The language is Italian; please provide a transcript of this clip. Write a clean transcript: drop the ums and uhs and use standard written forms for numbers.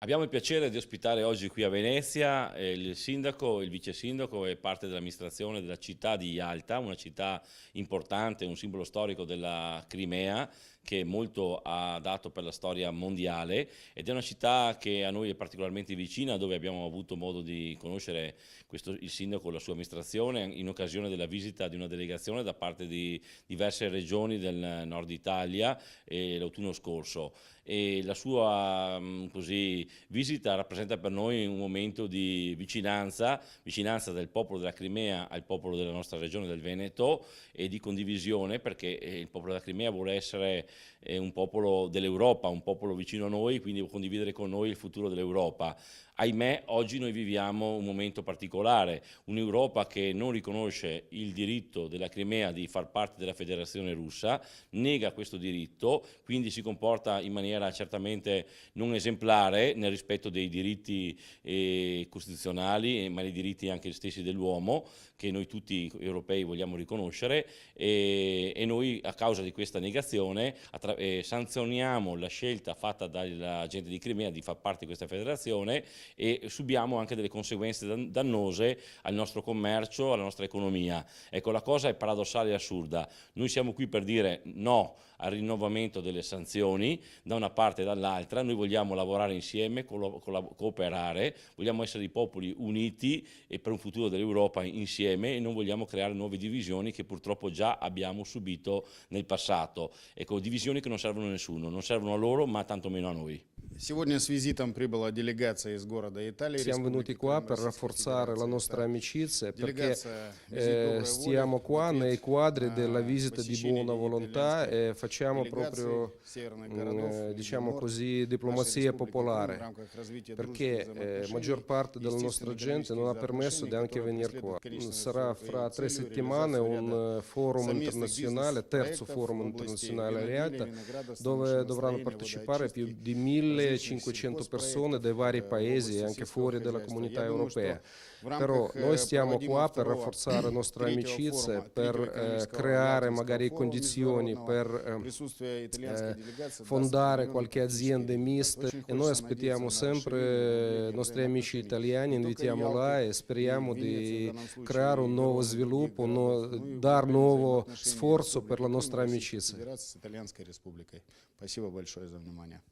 Abbiamo il piacere di ospitare oggi qui a Venezia il sindaco, il vice sindaco e parte dell'amministrazione della città di Yalta, una città importante, un simbolo storico della Crimea che molto ha dato per la storia mondiale, ed è una città che a noi è particolarmente vicina, dove abbiamo avuto modo di conoscere il sindaco e la sua amministrazione in occasione della visita di una delegazione da parte di diverse regioni del nord Italia l'autunno scorso. E la sua visita rappresenta per noi un momento di vicinanza del popolo della Crimea al popolo della nostra regione del Veneto e di condivisione, perché il popolo della Crimea vuole essere un popolo dell'Europa, un popolo vicino a noi, quindi condividere con noi il futuro dell'Europa. Ahimè, oggi noi viviamo un momento particolare, un'Europa che non riconosce il diritto della Crimea di far parte della Federazione Russa, nega questo diritto, quindi si comporta in maniera certamente non esemplare nel rispetto dei diritti costituzionali, ma dei diritti anche stessi dell'uomo, che noi tutti europei vogliamo riconoscere, e noi a causa di questa negazione sanzioniamo la scelta fatta dalla gente di Crimea di far parte di questa federazione e subiamo anche delle conseguenze dannose al nostro commercio, alla nostra economia. Ecco, la cosa è paradossale e assurda. Noi siamo qui per dire no al rinnovamento delle sanzioni da una parte e dall'altra. Noi vogliamo lavorare insieme, cooperare, vogliamo essere i popoli uniti e per un futuro dell'Europa insieme, e non vogliamo creare nuove divisioni che purtroppo già abbiamo subito nel passato. Ecco, divisioni che non servono a nessuno, non servono a loro ma tantomeno a noi. Siamo venuti qua per rafforzare la nostra amicizia, perché stiamo qua nei quadri della visita di buona volontà e facciamo proprio, diciamo così, diplomazia popolare, perché maggior parte della nostra gente non ha permesso di anche venire qua. Sarà fra 3 settimane un forum internazionale, terzo forum internazionale a Yalta, dove dovranno partecipare più di 1500 persone dai vari paesi e anche fuori dalla comunità europea. Però noi stiamo qua per rafforzare la nostra amicizia, per creare magari condizioni per fondare qualche azienda mista, e noi aspettiamo sempre i nostri amici italiani, invitiamo là e speriamo di creare un nuovo sviluppo, dare nuovo sforzo per la nostra amicizia. Спасибо большое за внимание.